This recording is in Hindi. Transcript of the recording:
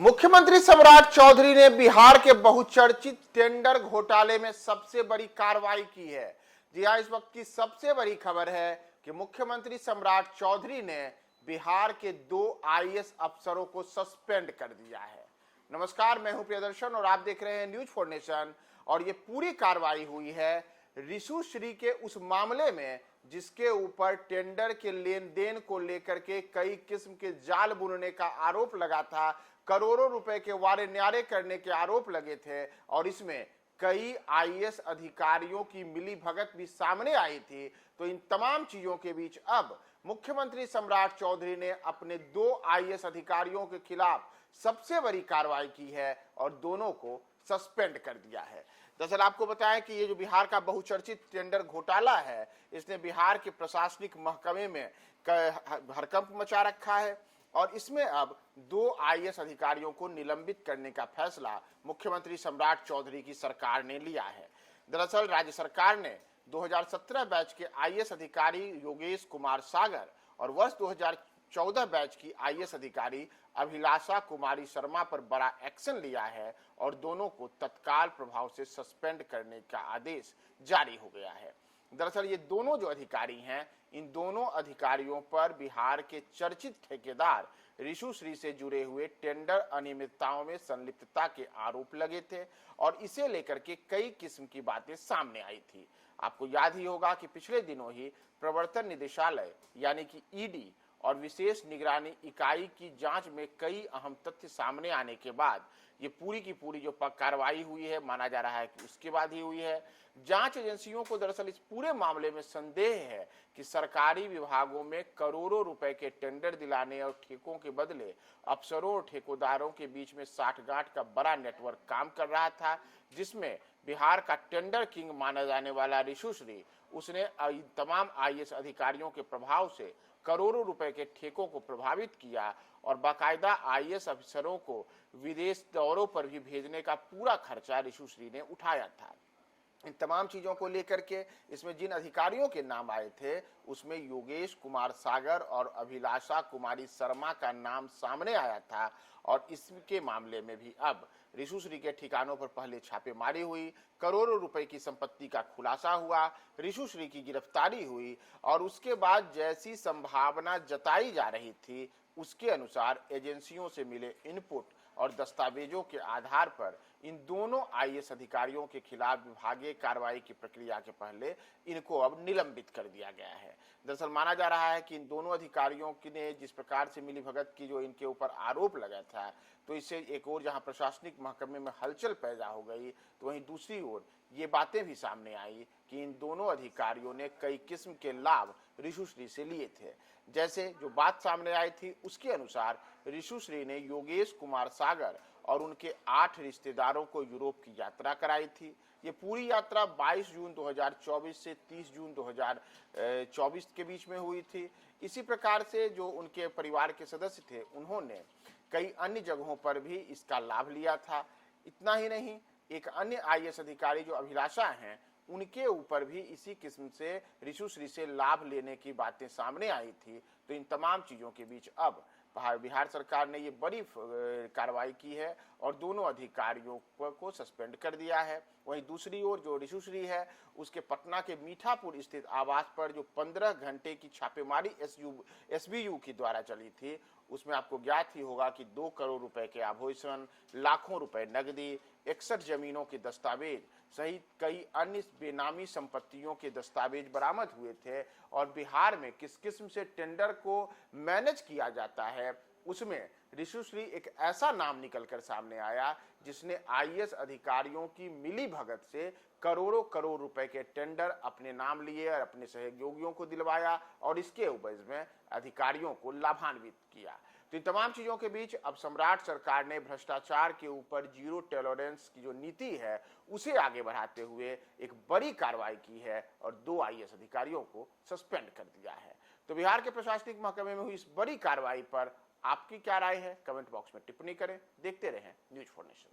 मुख्यमंत्री सम्राट चौधरी ने बिहार के बहुचर्चित टेंडर घोटाले में सबसे बड़ी कार्रवाई की है। जी हां, इस वक्त की सबसे बड़ी खबर है कि मुख्यमंत्री सम्राट चौधरी ने बिहार के 2 आईएएस अफसरों को सस्पेंड कर दिया है। नमस्कार, मैं हूं प्रियदर्शन और आप देख रहे हैं न्यूज फॉर नेशन। और ये पूरी कार्रवाई हुई है रिशु श्री के उस मामले में जिसके ऊपर टेंडर के लेन देन को लेकर के कई किस्म के जाल बुनने का आरोप लगा था, करोड़ों रुपए के वारे न्यारे करने के आरोप लगे थे और इसमें कई आईएएस अधिकारियों की मिली भगत भी सामने आई थी। तो इन तमाम चीजों के बीच अब मुख्यमंत्री सम्राट चौधरी ने अपने 2 आईएएस अधिकारियों के खिलाफ सबसे बड़ी कार्रवाई की है और दोनों को सस्पेंड कर दिया है। दरअसल आपको बताएं कि ये जो बिहार का बहुचर्चित टेंडर घोटाला है, इसने बिहार के प्रशासनिक महकमे में हड़कंप मचा रखा है और इसमें अब 2 आईएएस अधिकारियों को निलंबित करने का फैसला मुख्यमंत्री सम्राट चौधरी की सरकार ने लिया है। दरअसल राज्य सरकार ने 2017 बैच के आईएएस अधिकारी योगेश कुमार सागर और वर्ष 2014 बैच की आईएएस अधिकारी अभिलाषा कुमारी शर्मा पर बड़ा एक्शन लिया है और दोनों को तत्काल प्रभाव से सस्पेंड करने का आदेश जारी हो गया है। दरअसल ये दोनों जो अधिकारी हैं, इन दोनों अधिकारियों पर बिहार के चर्चित ठेकेदार रिशु श्री से जुड़े हुए टेंडर अनियमितताओं में संलिप्तता के आरोप लगे थे और इसे लेकर के कई किस्म की बातें सामने आई थी। आपको याद ही होगा कि पिछले दिनों ही प्रवर्तन निदेशालय यानी कि ईडी और विशेष निगरानी इकाई की जांच में कई अहम तथ्य सामने आने के बाद ये पूरी की पूरी जो कार्रवाई हुई है, माना जा रहा है कि उसके बाद ही हुई है। जांच एजेंसियों को दरअसल इस पूरे मामले में संदेह है कि सरकारी विभागों में करोड़ों रुपए के टेंडर दिलाने और ठेकों के बदले अफसरों और ठेकेदारों के बीच में साठगांठ का बड़ा नेटवर्क काम कर रहा था, जिसमें बिहार का टेंडर किंग माना जाने वाला रिशु श्री, उसने तमाम आईएएस अधिकारियों के प्रभाव से करोड़ों रुपए के ठेकों को प्रभावित किया और बाकायदा आईएएस अफसरों को विदेश दौरों पर भी भेजने का पूरा खर्चा रिशु श्री ने उठाया था। इन तमाम चीजों को लेकर के इसमें जिन अधिकारियों के नाम आए थे उसमें योगेश कुमार सागर और अभिलाषा कुमारी शर्मा का नाम सामने आया था और इसके मामले में भी अब रिशु श्री के ठिकानों पर पहले छापेमारी हुई, करोड़ों रुपए की संपत्ति का खुलासा हुआ, रिशु श्री की गिरफ्तारी हुई और उसके बाद जैसी संभावना जताई जा रही थी उसके अनुसार एजेंसियों से मिले इनपुट और दस्तावेजों के आधार पर इन दोनों आईएएस अधिकारियों के खिलाफ विभागीय कार्रवाई की प्रक्रिया के पहले इनको अब निलंबित कर दिया गया है। दरअसल माना जा रहा है कि इन दोनों अधिकारियों ने जिस प्रकार से मिलीभगत की जो इनके ऊपर आरोप लगा था, तो इससे एक और जहां प्रशासनिक महकमे में हलचल पैदा हो गई, तो वहीं दूसरी ओर ये बातें भी सामने आई कि इन दोनों अधिकारियों ने कई किस्म के लाभ रिशु श्री से लिए थे। जैसे जो बात सामने आई थी उसके अनुसार रिशु श्री ने योगेश कुमार सागर और उनके 8 रिश्तेदारों को यूरोप की यात्रा कराई थी। ये पूरी यात्रा 22 जून 2024 से 30 जून 2024 के बीच में हुई थी। इसी प्रकार से जो उनके परिवार के सदस्य थे उन्होंने कई अन्य जगहों पर भी इसका लाभ लिया था। इतना ही नहीं, एक अन्य आईएएस अधिकारी जो अभिलाषा हैं, उनके ऊपर भी इसी किस्म से रिशु श्री से लाभ लेने की बातें सामने आई थी। तो इन तमाम चीजों के बीच अब बिहार सरकार ने ये बड़ी कार्रवाई की है और दोनों अधिकारियों को सस्पेंड कर दिया है। वहीं दूसरी ओर जो रिशु श्री है, उसके पटना के मीठापुर स्थित आवास पर जो 15 घंटे की छापेमारी एसबीयू की द्वारा चली थी, उसमें आपको ज्ञात ही होगा कि 2 करोड़ रुपए के आभूषण, लाखों रुपए नकदी, 61 जमीनों के दस्तावेज सहित कई अन्य बेनामी संपत्तियों के दस्तावेज बरामद हुए थे। और बिहार में किस किस्म से टेंडर को मैनेज किया जाता है उसमें रिशु श्री एक ऐसा नाम निकलकर सामने आया जिसने आईएएस अधिकारियों की मिली भगत से करोड़ों करोड़ रुपए के टेंडर अपने नाम लिए और अपने सहयोगियों को दिलवाया और इसके उपज में अधिकारियों को लाभान्वित किया। तो इन तमाम चीजों के बीच अब सम्राट सरकार ने भ्रष्टाचार के ऊपर जीरो टॉलरेंस की जो नीति है उसे आगे बढ़ाते हुए एक बड़ी कार्रवाई की है और 2 आईएएस अधिकारियों को सस्पेंड कर दिया है। तो बिहार के प्रशासनिक महकमे में हुई इस बड़ी कार्रवाई पर आपकी क्या राय है? कमेंट बॉक्स में टिप्पणी करें। देखते रहें न्यूज फॉर नेशन।